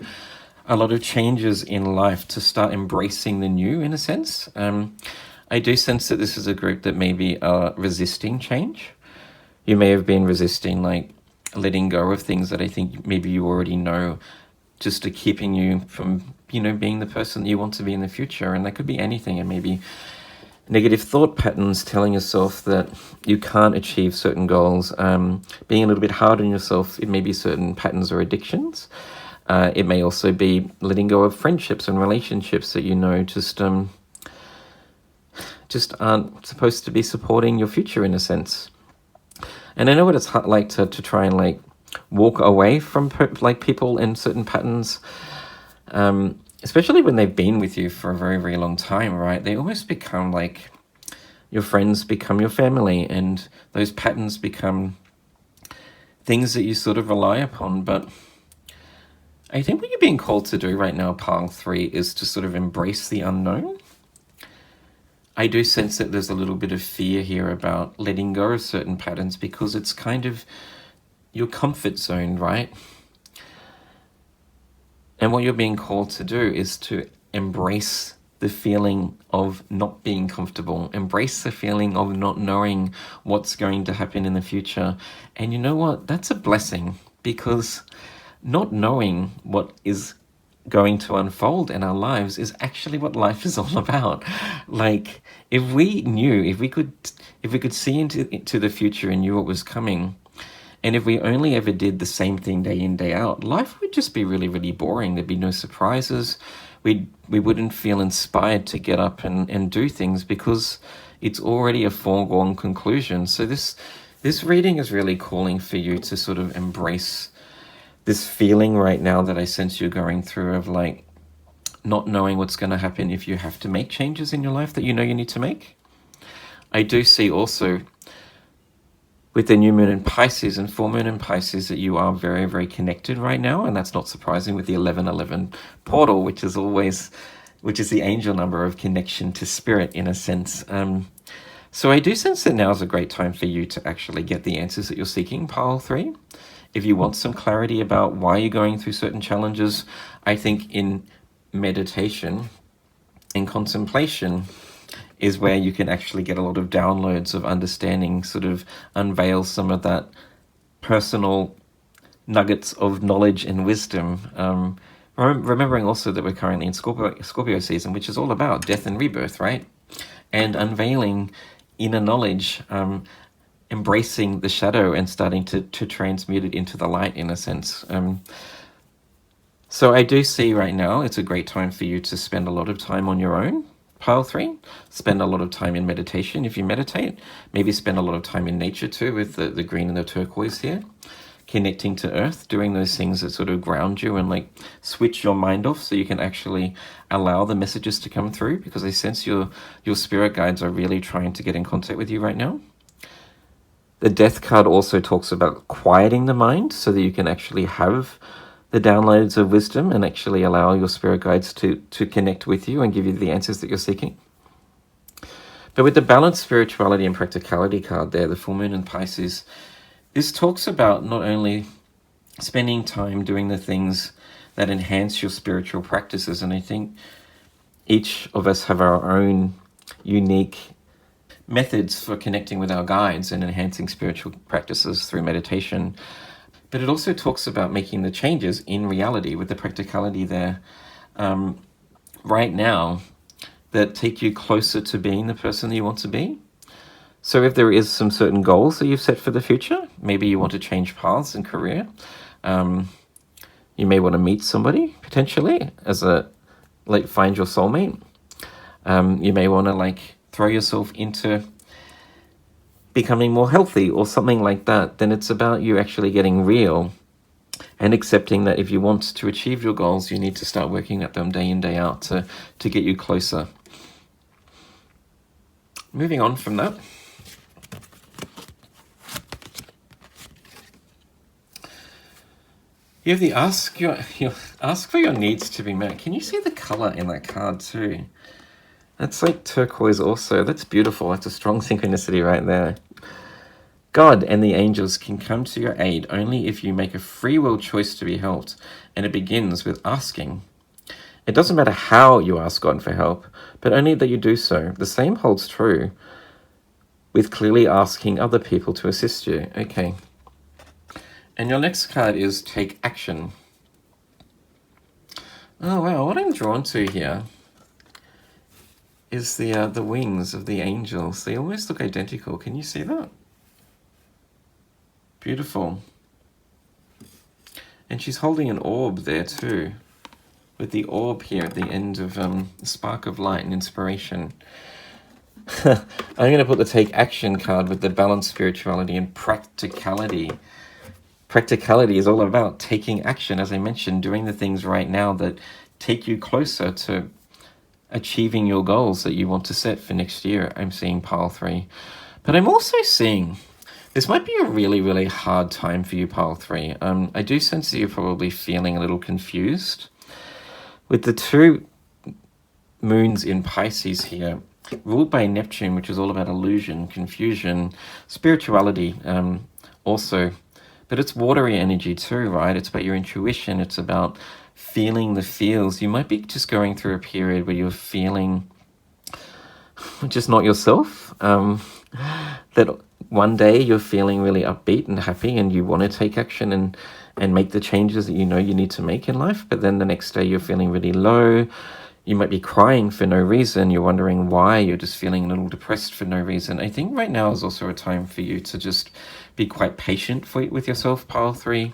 a lot of changes in life, to start embracing the new, in a sense. I do sense that this is a group that maybe are resisting change. You may have been resisting, like, letting go of things that I think maybe you already know, just to keeping you from, being the person that you want to be in the future. And that could be anything. And maybe negative thought patterns, telling yourself that you can't achieve certain goals, being a little bit hard on yourself. It may be certain patterns or addictions. It may also be letting go of friendships and relationships that you know just aren't supposed to be supporting your future in a sense. And I know what it's like to try and like walk away from like people and certain patterns, especially when they've been with you for a very, very long time, right? They almost become like your friends become your family, and those patterns become things that you sort of rely upon. But I think what you're being called to do right now, Pile 3, is to sort of embrace the unknown. I do sense that there's a little bit of fear here about letting go of certain patterns because it's kind of your comfort zone, right? And what you're being called to do is to embrace the feeling of not being comfortable, embrace the feeling of not knowing what's going to happen in the future. And you know what? That's a blessing, because not knowing what is going to unfold in our lives is actually what life is all about. Like, if we could see into the future and knew what was coming, and if we only ever did the same thing day in, day out, life would just be really, really boring. There'd be no surprises. We wouldn't feel inspired to get up and do things because it's already a foregone conclusion. So this reading is really calling for you to sort of embrace this feeling right now that I sense you're going through of like not knowing what's going to happen if you have to make changes in your life that you know you need to make. I do see also with the new moon in Pisces and full moon in Pisces that you are very, very connected right now, and that's not surprising with the 1111 portal, which is the angel number of connection to spirit in a sense. So I do sense that now is a great time for you to actually get the answers that you're seeking, Pile 3. If you want some clarity about why you're going through certain challenges, I think in meditation, in contemplation, is where you can actually get a lot of downloads of understanding, sort of unveil some of that personal nuggets of knowledge and wisdom. Remembering also that we're currently in Scorpio season, which is all about death and rebirth, right? And unveiling inner knowledge, embracing the shadow and starting to transmute it into the light in a sense. So I do see right now it's a great time for you to spend a lot of time on your own, Pile 3. Spend a lot of time in meditation if you meditate. Maybe spend a lot of time in nature too, with the green and the turquoise here. Connecting to earth, doing those things that sort of ground you and like switch your mind off so you can actually allow the messages to come through, because I sense your spirit guides are really trying to get in contact with you right now. The Death card also talks about quieting the mind so that you can actually have the downloads of wisdom and actually allow your spirit guides to connect with you and give you the answers that you're seeking. But with the balanced spirituality and practicality card there, the full moon in Pisces, this talks about not only spending time doing the things that enhance your spiritual practices, and I think each of us have our own unique methods for connecting with our guides and enhancing spiritual practices through meditation. But it also talks about making the changes in reality with the practicality there right now that take you closer to being the person that you want to be. So if there is some certain goals that you've set for the future, maybe you want to change paths in career. You may want to meet somebody potentially find your soulmate. You may want to throw yourself into becoming more healthy or something like that. Then it's about you actually getting real and accepting that if you want to achieve your goals, you need to start working at them day in, day out to get you closer. Moving on from that. You have the ask for your needs to be met. Can you see the color in that card too? That's like turquoise also. That's beautiful. That's a strong synchronicity right there. God and the angels can come to your aid only if you make a free will choice to be helped, and it begins with asking. It doesn't matter how you ask God for help, but only that you do so. The same holds true with clearly asking other people to assist you. Okay. And your next card is Take Action. Oh wow, what I'm drawn to here is the wings of the angels. They almost look identical. Can you see that? Beautiful. And she's holding an orb there too, with the orb here at the end of spark of light and inspiration. I'm going to put the take action card with the balance, spirituality, and practicality. Practicality is all about taking action, as I mentioned, doing the things right now that take you closer to achieving your goals that you want to set for next year. I'm seeing pile 3. But I'm also seeing this might be a really, really hard time for you, pile 3. I do sense that you're probably feeling a little confused. With the 2 moons in Pisces here, ruled by Neptune, which is all about illusion, confusion, spirituality also. But it's watery energy too, right? It's about your intuition. It's about feeling the feels. You might be just going through a period where you're feeling just not yourself. That one day you're feeling really upbeat and happy and you want to take action and make the changes that you know you need to make in life. But then the next day you're feeling really low. You might be crying for no reason. You're wondering why. You're just feeling a little depressed for no reason. I think right now is also a time for you to just be quite patient with yourself, pile 3.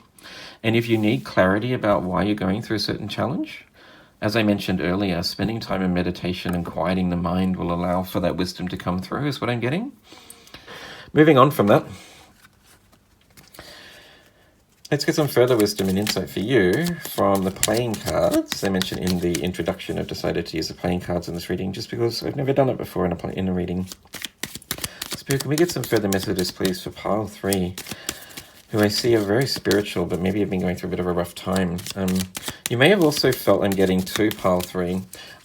And if you need clarity about why you're going through a certain challenge, as I mentioned earlier, spending time in meditation and quieting the mind will allow for that wisdom to come through, is what I'm getting. Moving on from that, let's get some further wisdom and insight for you from the playing cards. As I mentioned in the introduction, I've decided to use the playing cards in this reading just because I've never done it before in a reading. Spirit, can we get some further messages, please, for pile 3, who I see are very spiritual, but maybe have been going through a bit of a rough time. You may have also felt I'm getting to pile 3.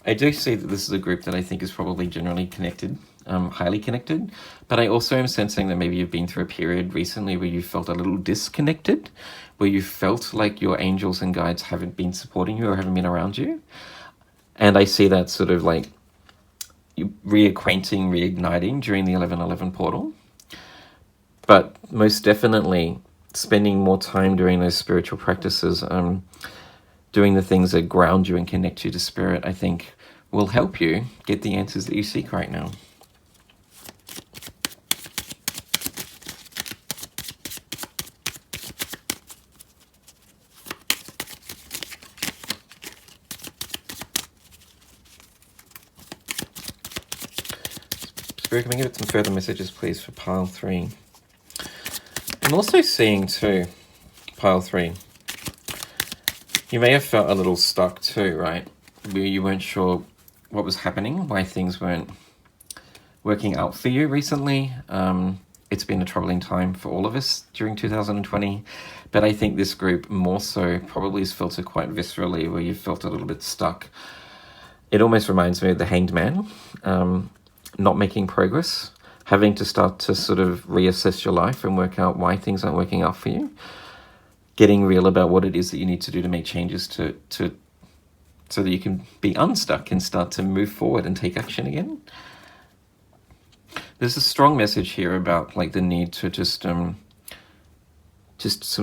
I do see that this is a group that I think is probably generally connected, highly connected, but I also am sensing that maybe you've been through a period recently where you felt a little disconnected, where you felt like your angels and guides haven't been supporting you or haven't been around you. And I see that sort of like reacquainting, reigniting during the 11/11 portal. But most definitely spending more time doing those spiritual practices, doing the things that ground you and connect you to spirit, I think will help you get the answers that you seek right now. Spirit, can we get some further messages, please, for pile 3? I'm also seeing, too, pile 3, you may have felt a little stuck, too, right? Where you weren't sure what was happening, why things weren't working out for you recently. It's been a troubling time for all of us during 2020, but I think this group more so probably has felt it quite viscerally, where you felt a little bit stuck. It almost reminds me of the Hanged Man, not making progress, having to start to sort of reassess your life and work out why things aren't working out for you, getting real about what it is that you need to do to make changes to so that you can be unstuck and start to move forward and take action again. There's a strong message here about like the need to just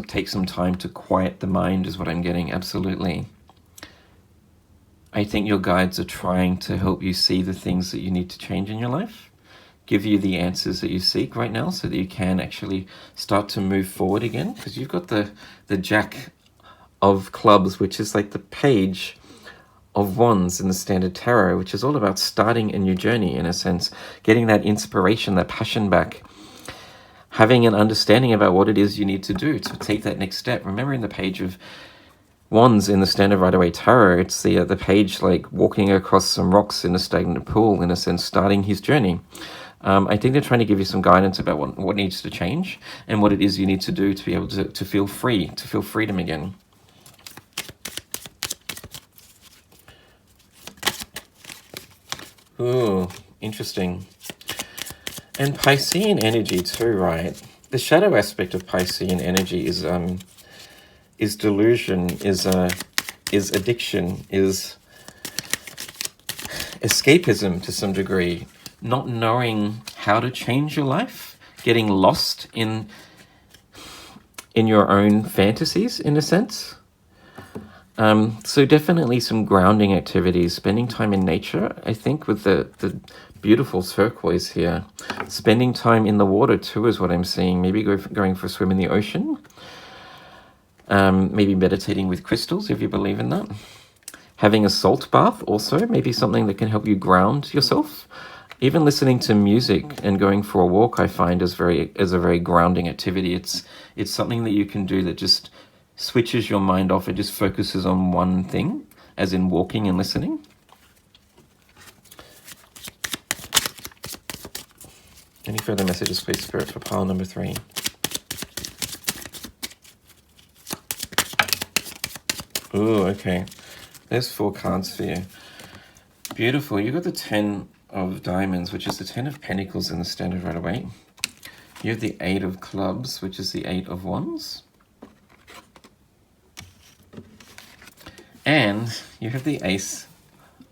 take some time to quiet the mind is what I'm getting. Absolutely. I think your guides are trying to help you see the things that you need to change in your life, give you the answers that you seek right now so that you can actually start to move forward again. Because you've got the Jack of Clubs, which is like the Page of Wands in the Standard Tarot, which is all about starting a new journey, in a sense, getting that inspiration, that passion back, having an understanding about what it is you need to do to take that next step. Remember, in the Page of Wands in the Standard Rider-Waite Tarot, it's the page like walking across some rocks in a stagnant pool, in a sense, starting his journey. I think they're trying to give you some guidance about what needs to change and what it is you need to do to be able to feel free, to feel freedom again. Ooh, interesting. And Piscean energy too, right? The shadow aspect of Piscean energy is delusion, is addiction, is escapism to some degree, not knowing how to change your life, getting lost in your own fantasies, in a sense. So definitely some grounding activities, spending time in nature, I think, with the beautiful turquoise here. Spending time in the water too is what I'm seeing. Maybe going for a swim in the ocean. Maybe meditating with crystals, if you believe in that. Having a salt bath also, maybe something that can help you ground yourself. Even listening to music and going for a walk, I find is a very grounding activity. It's something that you can do that just switches your mind off. It just focuses on one thing, as in walking and listening. Any further messages, please, Spirit, for pile number 3? Ooh, okay. There's 4 cards for you. Beautiful. You got the 10 of diamonds, which is the 10 of pentacles in the standard right away. You have the 8 of clubs, which is the 8 of wands. And you have the ace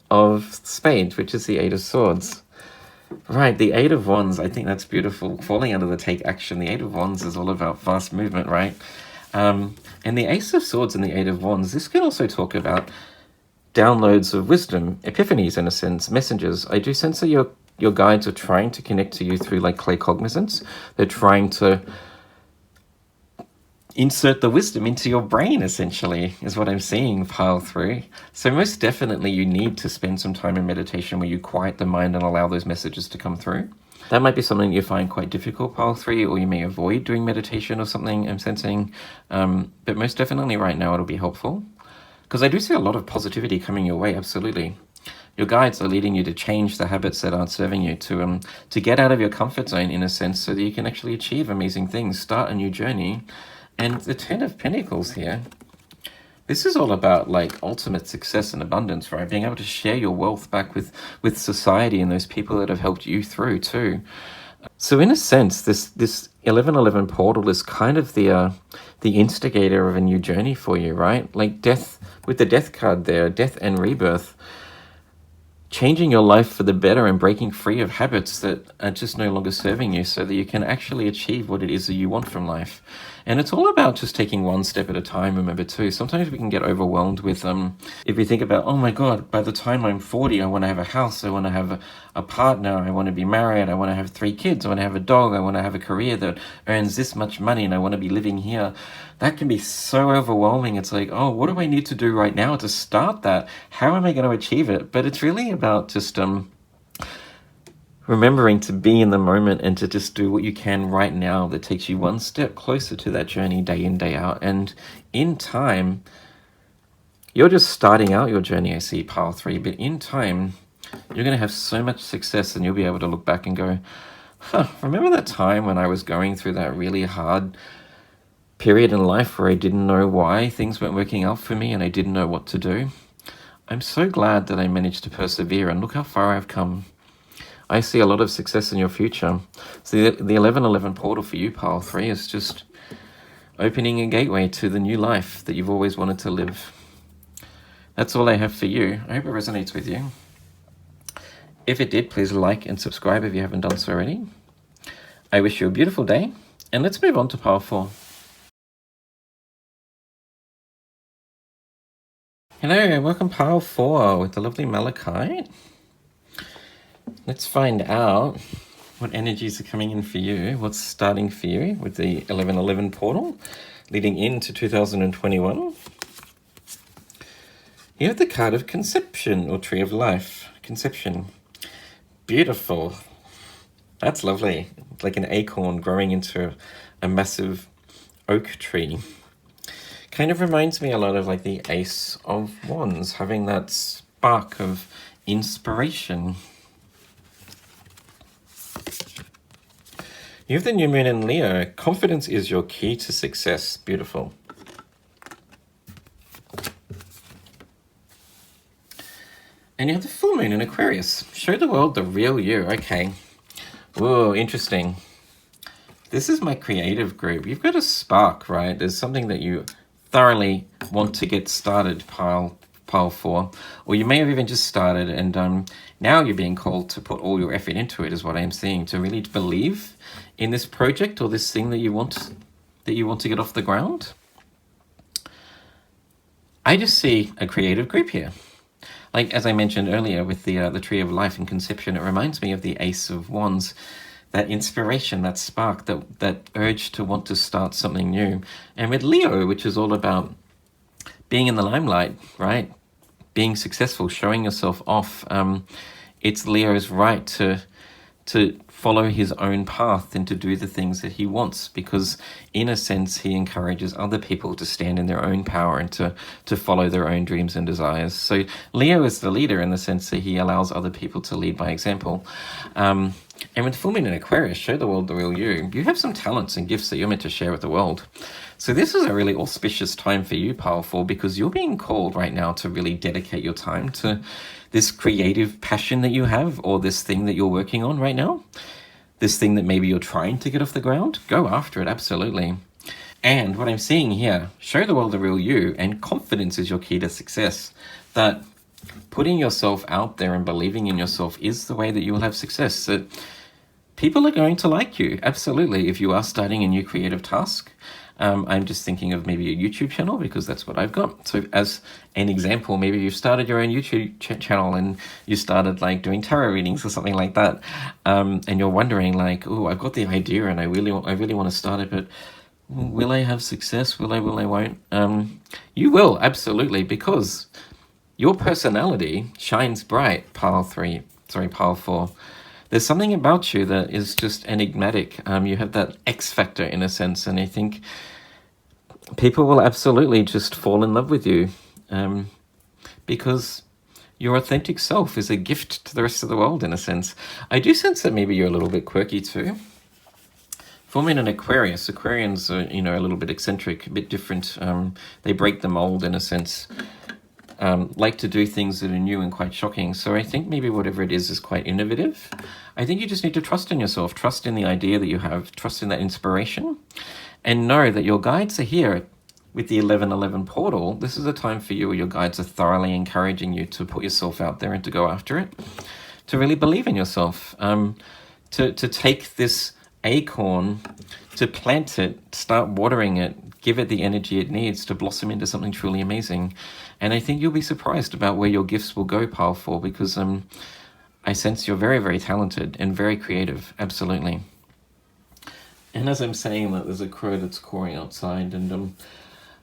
of spades, which is the 8 of swords. Right, the 8 of wands, I think that's beautiful. Falling under the take action. The 8 of wands is all about fast movement, right? And the ace of swords and the 8 of wands, this can also talk about downloads of wisdom, epiphanies in a sense, messengers. I do sense that your guides are trying to connect to you through like claircognizance. They're trying to insert the wisdom into your brain, essentially, is what I'm seeing pile through. So most definitely you need to spend some time in meditation where you quiet the mind and allow those messages to come through. That might be something you find quite difficult, pile 3, or you may avoid doing meditation or something, I'm sensing. But most definitely right now it'll be helpful. Because I do see a lot of positivity coming your way, absolutely. Your guides are leading you to change the habits that aren't serving you, to get out of your comfort zone, in a sense, so that you can actually achieve amazing things, start a new journey. And the 10 of Pentacles here, this is all about like ultimate success and abundance, right? Being able to share your wealth back with society and those people that have helped you through too. So in a sense, this 1111 portal is kind of the instigator of a new journey for you, right? Like death, with the death card there, death and rebirth, changing your life for the better and breaking free of habits that are just no longer serving you so that you can actually achieve what it is that you want from life. And it's all about just taking one step at a time, remember, too. Sometimes we can get overwhelmed with, if we think about, oh my God, by the time I'm 40, I want to have a house, I want to have a partner, I want to be married, I want to have 3 kids, I want to have a dog, I want to have a career that earns this much money, and I want to be living here. That can be so overwhelming. It's like, oh, what do I need to do right now to start that? How am I going to achieve it? But it's really about just remembering to be in the moment and to just do what you can right now that takes you one step closer to that journey day in, day out. And in time, you're just starting out your journey, I see, pile 3, but in time, you're going to have so much success and you'll be able to look back and go, remember that time when I was going through that really hard period in life where I didn't know why things weren't working out for me and I didn't know what to do? I'm so glad that I managed to persevere, and look how far I've come. I see a lot of success in your future. So the 1111 portal for you, pile 3, is just opening a gateway to the new life that you've always wanted to live. That's all I have for you. I hope it resonates with you. If it did, please like and subscribe if you haven't done so already. I wish you a beautiful day, and let's move on to pile 4. Hello, and welcome pile 4 with the lovely malachite. Let's find out what energies are coming in for you, what's starting for you with the 1111 portal leading into 2021. You have the card of conception, or tree of life. Conception. Beautiful. That's lovely. It's like an acorn growing into a massive oak tree. Kind of reminds me a lot of like the Ace of Wands, having that spark of inspiration. You have the new moon in Leo. Confidence is your key to success. Beautiful. And you have the full moon in Aquarius. Show the world the real you. Okay. Whoa, interesting. This is my creative group. You've got a spark, right? There's something that you thoroughly want to get started, pile 4. Or you may have even just started, and now you're being called to put all your effort into it, is what I'm seeing, to really believe in this project or this thing that you want to get off the ground. I just see a creative group here. Like, as I mentioned earlier with the Tree of Life and Conception, it reminds me of the Ace of Wands, that inspiration, that spark, that urge to want to start something new. And with Leo, which is all about being in the limelight, right? Being successful, showing yourself off. It's Leo's right to follow his own path and to do the things that he wants, because in a sense he encourages other people to stand in their own power and to follow their own dreams and desires. So Leo is the leader in the sense that he allows other people to lead by example. And with full moon in Aquarius, show the world the real you. You have some talents and gifts that you're meant to share with the world. So this is a really auspicious time for you, Powerful, because you're being called right now to really dedicate your time to this creative passion that you have, or this thing that you're working on right now, this thing that maybe you're trying to get off the ground. Go after it, absolutely. And what I'm seeing here, show the world the real you, and confidence is your key to success. That putting yourself out there and believing in yourself is the way that you will have success. That people are going to like you, absolutely, if you are starting a new creative task. I'm just thinking of maybe a YouTube channel, because that's what I've got. So as an example, maybe you've started your own YouTube channel and you started like doing tarot readings or something like that. And you're wondering like, oh, I've got the idea and I really want to start it, but will I have success? Will I, won't? You will, absolutely, because your personality shines bright, Pile 4. There's something about you that is just enigmatic. You have that X factor in a sense, and I think people will absolutely just fall in love with you, because your authentic self is a gift to the rest of the world in a sense. I do sense that maybe you're a little bit quirky too. Full moon in Aquarius, Aquarians are, a little bit eccentric, a bit different. They break the mold in a sense. Like to do things that are new and quite shocking. So I think maybe whatever it is quite innovative. I think you just need to trust in yourself, trust in the idea that you have, trust in that inspiration, and know that your guides are here. With the 1111 portal, this is a time for you where your guides are thoroughly encouraging you to put yourself out there and to go after it, to really believe in yourself, to take this acorn, to plant it, start watering it, give it the energy it needs to blossom into something truly amazing. And I think you'll be surprised about where your gifts will go, Powerful, because I sense you're very, very talented and very creative, absolutely. And as I'm saying that, there's a crow that's cawing outside, and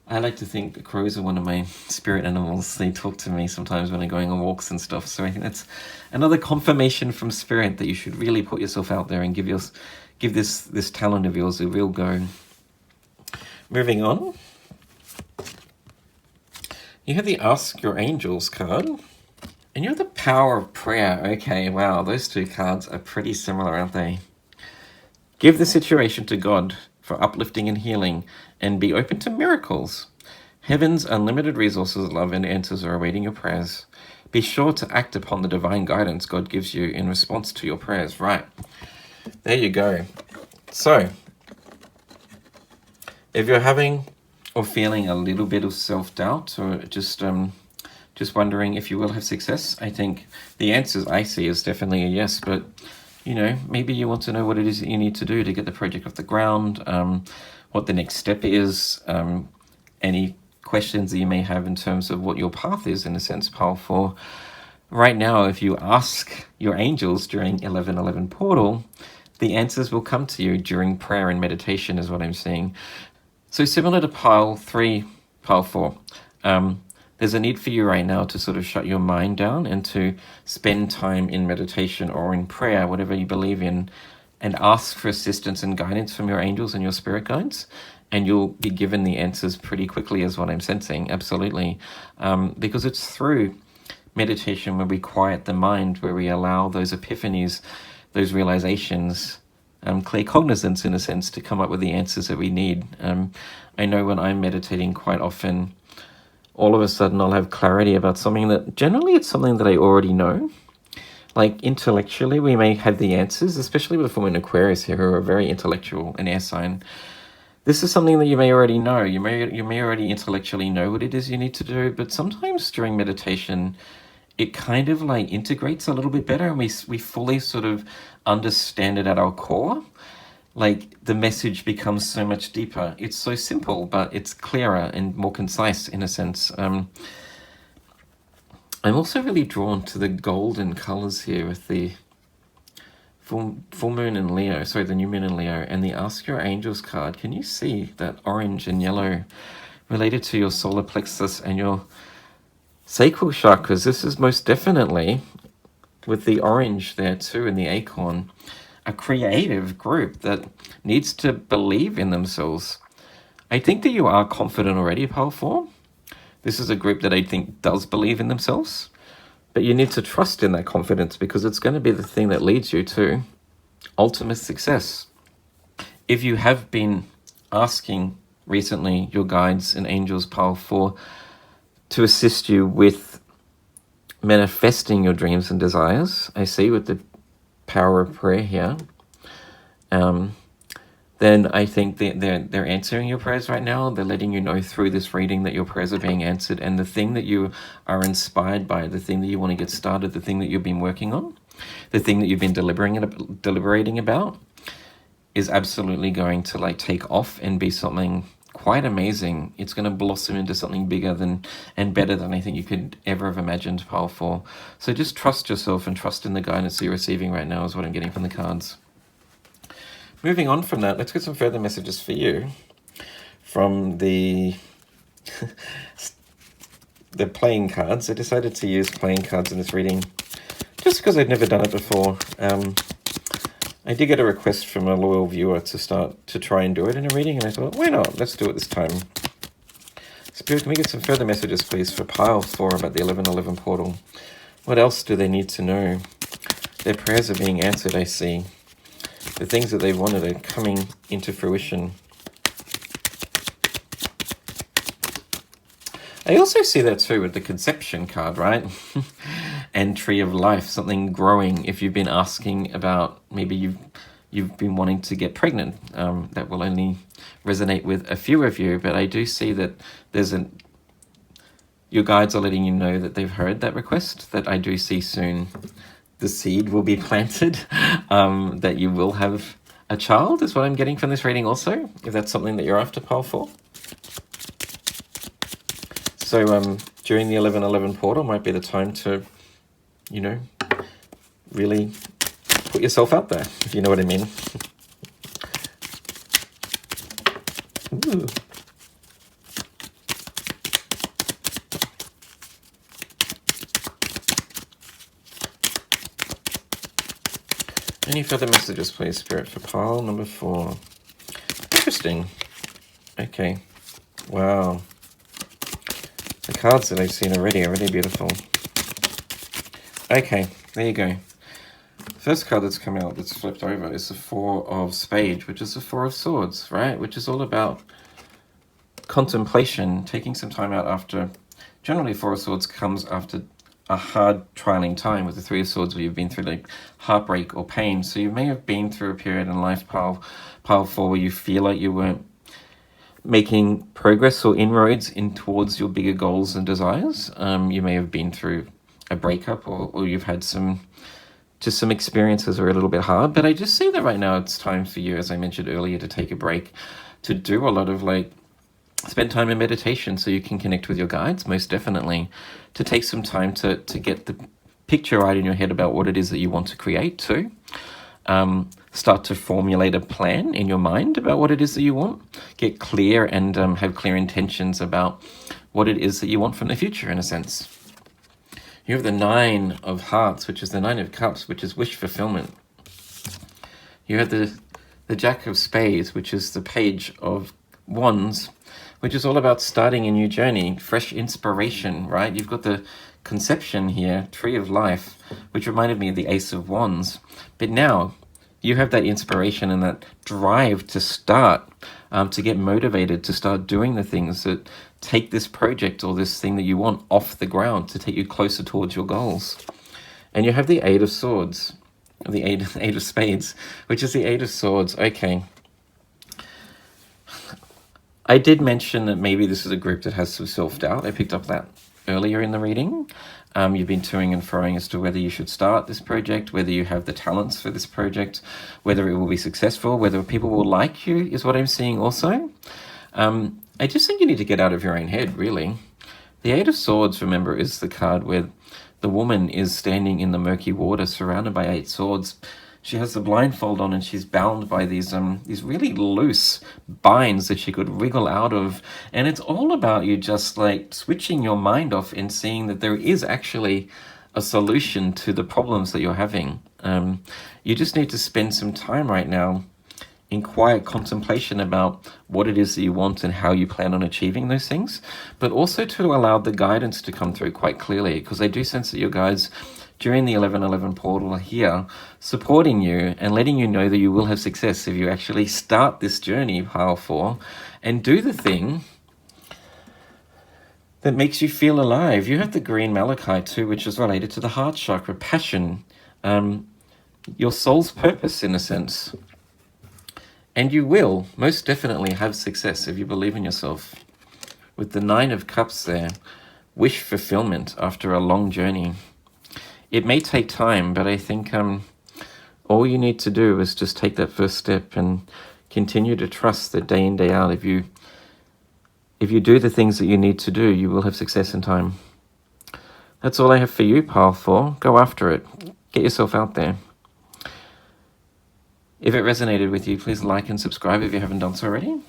I like to think that crows are one of my spirit animals. They talk to me sometimes when I'm going on walks and stuff. So I think that's another confirmation from spirit that you should really put yourself out there and give this talent of yours a real go. Moving on. You have the Ask Your Angels card. And you have the Power of Prayer. Okay, wow, those two cards are pretty similar, aren't they? Give the situation to God for uplifting and healing, and be open to miracles. Heaven's unlimited resources, love, and answers are awaiting your prayers. Be sure to act upon the divine guidance God gives you in response to your prayers. Right, there you go. So, if you're having or feeling a little bit of self-doubt, or just wondering if you will have success, I think the answers I see is definitely a yes, but maybe you want to know what it is that you need to do to get the project off the ground, what the next step is, any questions that you may have in terms of what your path is, in a sense, Powerful. Right now, if you ask your angels during 1111 portal, the answers will come to you during prayer and meditation, is what I'm seeing. So similar to Pile 4, there's a need for you right now to sort of shut your mind down and to spend time in meditation or in prayer, whatever you believe in, and ask for assistance and guidance from your angels and your spirit guides. And you'll be given the answers pretty quickly, is what I'm sensing, absolutely. Because it's through meditation where we quiet the mind, where we allow those epiphanies, those realizations, clear cognizance, in a sense, to come up with the answers that we need. I know when I'm meditating, quite often, all of a sudden I'll have clarity about something that generally it's something that I already know. Like intellectually, we may have the answers, especially with the full moon Aquarius here, who are very intellectual, an air sign. This is something that you may already know. You may already intellectually know what it is you need to do, but sometimes during meditation, it kind of like integrates a little bit better, and we fully sort of understand it at our core. like the message becomes so much deeper. It's so simple, but it's clearer and more concise in a sense. I'm also really drawn to the golden colors here with the full moon in Leo, sorry, the new moon in Leo, and the Ask Your Angels card. Can you see that orange and yellow related to your solar plexus and your sacral chakras? This is most definitely, with the orange there too in the acorn, a creative group that needs to believe in themselves. I think that you are confident already, Pile 4. This is a group that I think does believe in themselves. But you need to trust in that confidence, because it's going to be the thing that leads you to ultimate success. If you have been asking recently your guides and angels, Pile 4, to assist you with manifesting your dreams and desires, I see with the power of prayer here, then I think they're answering your prayers right now. They're letting you know through this reading that your prayers are being answered, and the thing that you are inspired by, the thing that you want to get started, the thing that you've been working on, the thing that you've been deliberating about, is absolutely going to like take off and be something quite amazing. It's going to blossom into something bigger than and better than I think you could ever have imagined, Pile 4. So just trust yourself and trust in the guidance you're receiving right now is what I'm getting from the cards. Moving on from that, let's get some further messages for you from the the playing cards. I decided to use playing cards in this reading just because I'd never done it before. I did get a request from a loyal viewer to try and do it in a reading, and I thought, why not? Let's do it this time. Spirit, can we get some further messages, please, for Pile 4 about the 1111 portal? What else do they need to know? Their prayers are being answered, I see. The things that they wanted are coming into fruition. I also see that too with the conception card, right? And Tree of Life, something growing. If you've been asking about, maybe you've been wanting to get pregnant, that will only resonate with a few of you, but I do see that your guides are letting you know that they've heard that request, that I do see soon the seed will be planted, that you will have a child, is what I'm getting from this reading also, if that's something that you're after, Pile 4. So during the 1111 portal might be the time to, you know, really put yourself out there, if you know what I mean. Ooh. Any further messages, please, Spirit, for pile number 4? Interesting. Okay. Wow. The cards that I've seen already are really beautiful. Okay, there you go. First card that's come out that's flipped over is the 4 of Spades, which is the 4 of Swords, right? Which is all about contemplation, taking some time out after... Generally, 4 of Swords comes after a hard trialing time, with the 3 of Swords where you've been through like heartbreak or pain. So you may have been through a period in life, pile 4, where you feel like you weren't making progress or inroads in towards your bigger goals and desires. You may have been through a breakup, or you've had some experiences that are a little bit hard. But I just see that right now it's time for you, as I mentioned earlier, to take a break, to do a lot of spend time in meditation so you can connect with your guides, most definitely, to take some time to get the picture right in your head about what it is that you want to create too. Start to formulate a plan in your mind about what it is that you want. Get clear and have clear intentions about what it is that you want from the future, in a sense. You have the 9 of Hearts, which is the 9 of Cups, which is wish fulfillment. You have the Jack of Spades, which is the Page of Wands, which is all about starting a new journey, fresh inspiration, right? You've got the Conception here, Tree of Life, which reminded me of the Ace of Wands. But now you have that inspiration and that drive to start, to get motivated, to start doing the things that take this project or this thing that you want off the ground, to take you closer towards your goals. And you have the 8 of Swords, the 8 of Spades, which is the 8 of Swords. Okay. I did mention that maybe this is a group that has some self-doubt. I picked up that earlier in the reading. You've been toing and froing as to whether you should start this project, whether you have the talents for this project, whether it will be successful, whether people will like you, is what I'm seeing also. I just think you need to get out of your own head, really. The Eight of Swords, remember, is the card where the woman is standing in the murky water surrounded by 8 swords. She has the blindfold on and she's bound by these really loose binds that she could wriggle out of. And it's all about you just like switching your mind off and seeing that there is actually a solution to the problems that you're having. You just need to spend some time right now in quiet contemplation about what it is that you want and how you plan on achieving those things, but also to allow the guidance to come through quite clearly, because I do sense that your guides during the 1111 portal are here supporting you and letting you know that you will have success if you actually start this journey, pile 4, and do the thing that makes you feel alive. You have the green malachite too, which is related to the heart chakra, passion, your soul's purpose in a sense. And you will most definitely have success if you believe in yourself. With the 9 of Cups there, wish fulfillment after a long journey. It may take time, but I think all you need to do is just take that first step and continue to trust that day in, day out, if you do the things that you need to do, you will have success in time. That's all I have for you, pile 4. Go after it. Get yourself out there. If it resonated with you, please like and subscribe if you haven't done so already.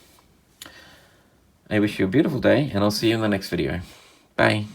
I wish you a beautiful day, and I'll see you in the next video. Bye.